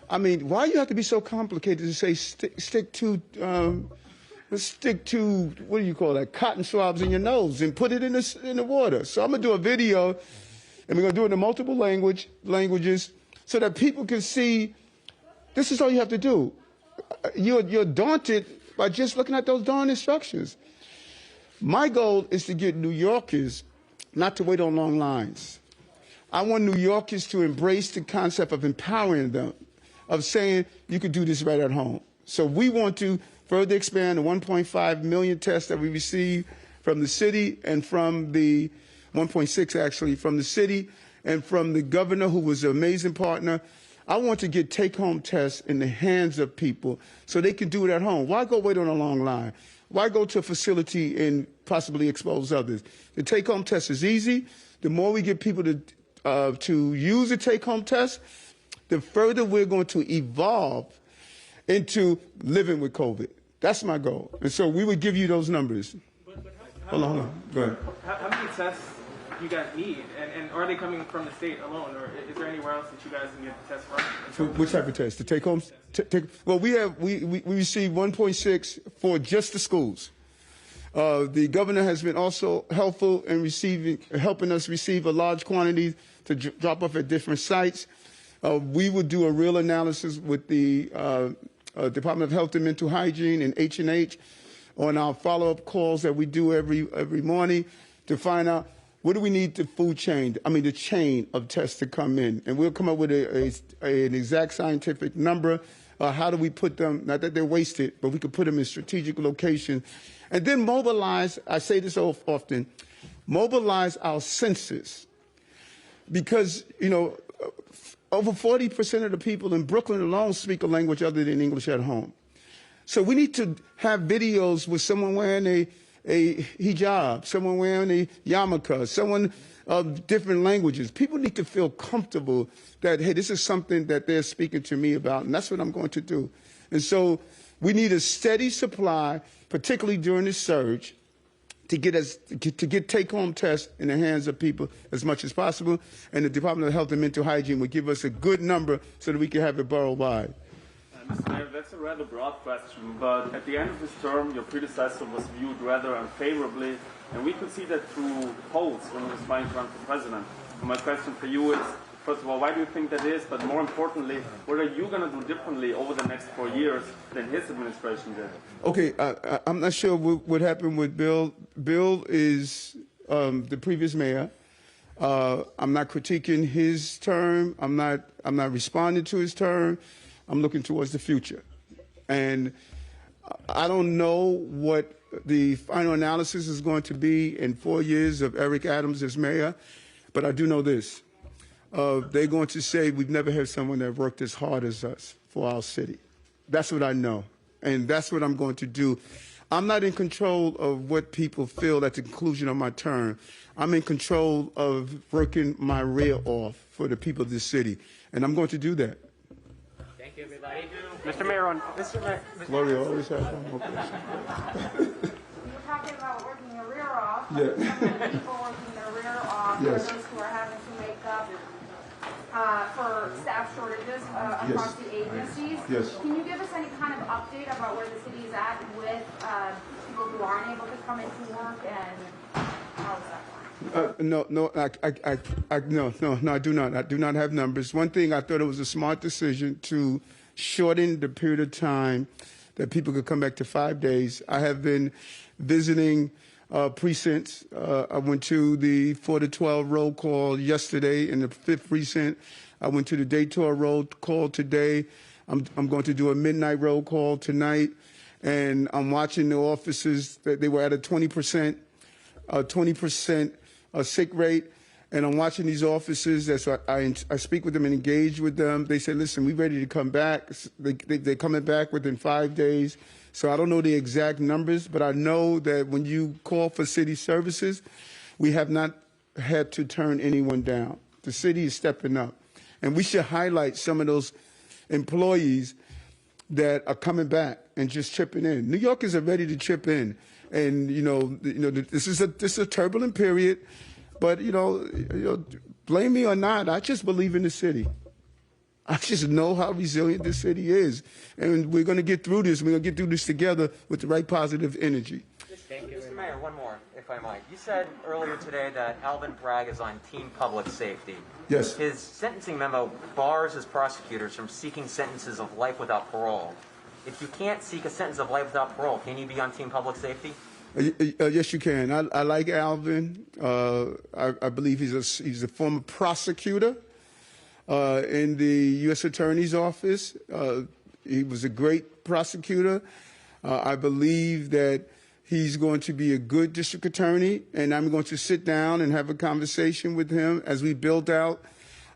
I mean, why do you have to be so complicated to say stick to, what do you call that, cotton swabs in your nose and put it in the water? So I'm going to do a video, and we're going to do it in multiple languages so that people can see this is all you have to do. You're daunted by just looking at those darn instructions. My goal is to get New Yorkers not to wait on long lines. I want New Yorkers to embrace the concept of empowering them, of saying you can do this right at home. So we want to further expand the 1.5 million tests that we receive from the city and from the 1.6 actually from the city and from the governor, who was an amazing partner. I want to get take-home tests in the hands of people so they can do it at home. Why go wait on a long line? Why go to a facility and possibly expose others? The take-home test is easy. The more we get people to use the take-home test, the further we're going to evolve into living with COVID. That's my goal. And so we would give you those numbers. Hold on. Go ahead. How many tests do you guys need? And are they coming from the state alone? Or is there anywhere else that you guys can get tests from? For which type of test? The take-home? Well, we receive 1.6 for just the schools. The governor has been also helpful in helping us receive a large quantity to drop off at different sites. We would do a real analysis with the Department of Health and Mental Hygiene and H&H on our follow-up calls that we do every morning to find out what do we need the the chain of tests to come in. And we'll come up with an exact scientific number. How do we put them, not that they're wasted, but we could put them in strategic locations. And then mobilize, I say this so often, mobilize our senses. Because, over 40% of the people in Brooklyn alone speak a language other than English at home. So we need to have videos with someone wearing a hijab, someone wearing a yarmulke, someone of different languages. People need to feel comfortable that, hey, this is something that they're speaking to me about, and that's what I'm going to do. And so we need a steady supply, particularly during this surge, to get take-home tests in the hands of people as much as possible. And the Department of Health and Mental Hygiene would give us a good number so that we can have it borough-wide. Mr. Mayor, that's a rather broad question, but at the end of this term, your predecessor was viewed rather unfavorably, and we could see that through polls when he was trying to run for president. So my question for you is, first of all, why do you think that is? But more importantly, what are you going to do differently over the next 4 years than his administration did? Okay, I'm not sure what happened with Bill. Bill is the previous mayor. I'm not critiquing his term. I'm not responding to his term. I'm looking towards the future. And I don't know what the final analysis is going to be in 4 years of Eric Adams as mayor, but I do know this. They're going to say we've never had someone that worked as hard as us for our city. That's what I know, and that's what I'm going to do. I'm not in control of what people feel at the conclusion of my term. I'm in control of working my rear off for the people of this city, and I'm going to do that. Thank you, everybody. Mr. Mayor, Gloria always has one. You're talking about working your rear off. Yeah. Some of the people working their rear off Yes. are those who are having to make up for staff shortages across the agencies. Yes. Can you give us any kind of update about where the city is at with people who aren't able to come into work, and how is that going? No, I do not. I do not have numbers. One thing, I thought it was a smart decision to shorten the period of time that people could come back to 5 days. I have been visiting precincts. I went to the 4 to 12 roll call yesterday in the 5th precinct. I went to the Dayton roll call today. I'm going to do a midnight roll call tonight, and I'm watching the offices that they were at a 20% sick rate, and I'm watching these offices. That's why I speak with them and engage with them. They say, listen, we're ready to come back. They're coming back within 5 days. So I don't know the exact numbers, but I know that when you call for city services, we have not had to turn anyone down. The city is stepping up. And we should highlight some of those employees that are coming back and just chipping in. New Yorkers are ready to chip in. And, this is a turbulent period. But, blame me or not, I just believe in the city. I just know how resilient this city is. And we're going to get through this. We're going to get through this together with the right positive energy. Thank you. Mr. Mayor, one more, if I might. You said earlier today that Alvin Bragg is on Team Public Safety. Yes. His sentencing memo bars his prosecutors from seeking sentences of life without parole. If you can't seek a sentence of life without parole, can you be on Team Public Safety? Yes, you can. I like Alvin. I believe he's a former prosecutor in the U.S. Attorney's Office. He was a great prosecutor. I believe that he's going to be a good district attorney, and I'm going to sit down and have a conversation with him as we build out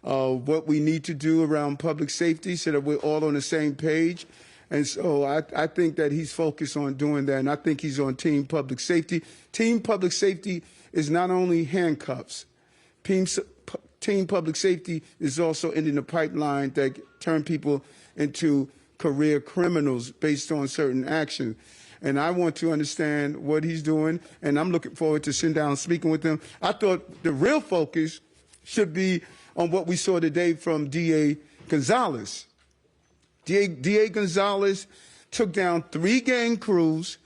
what we need to do around public safety so that we're all on the same page. And so I think that he's focused on doing that, and I think he's on Team Public Safety. Team Public Safety is not only handcuffs. Team Public Safety is also in the pipeline that turn people into career criminals based on certain action. And I want to understand what he's doing, and I'm looking forward to sitting down and speaking with him. I thought the real focus should be on what we saw today from D.A. Gonzalez. D.A. Gonzalez took down 3 gang crews,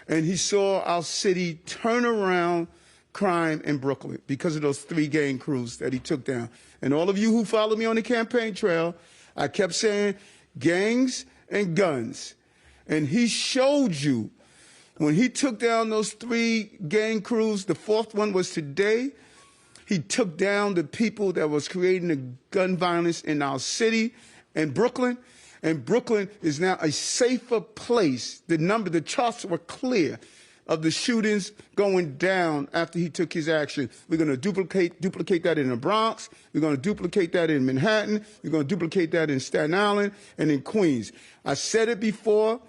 and he saw our city turn around crime in Brooklyn because of those 3 gang crews that he took down. And all of you who followed me on the campaign trail, I kept saying gangs and guns. And he showed you when he took down those 3 gang crews, the 4th one was today, he took down the people that was creating the gun violence in our city and Brooklyn. And Brooklyn is now a safer place. The charts were clear of the shootings going down after he took his action. We're going to duplicate that in the Bronx. We're going to duplicate that in Manhattan. We're going to duplicate that in Staten Island and in Queens. I said it before.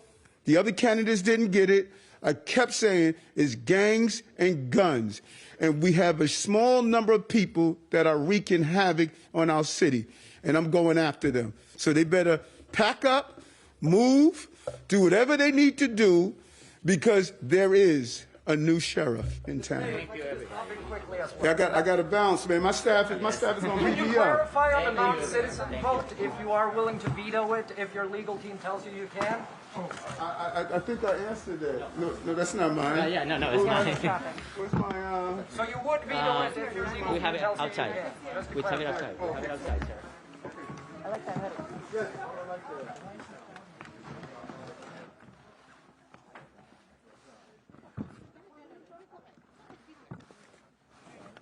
The other candidates didn't get it. I kept saying it's gangs and guns. And we have a small number of people that are wreaking havoc on our city. And I'm going after them. So they better pack up, move, do whatever they need to do, because there is a new sheriff in town. Thank you, I got to bounce, man. My staff is going to beat Can you me up. clarify on the non-citizen vote if you are willing to veto it if your legal team tells you you can? I think I answered that. No, that's not mine. No, it's not. Where's my? So you would veto it if your legal We team have it tells you you outside. can? Just to We have it clarify. outside. We have it outside, sir. I like that hoodie. Yes, I like that.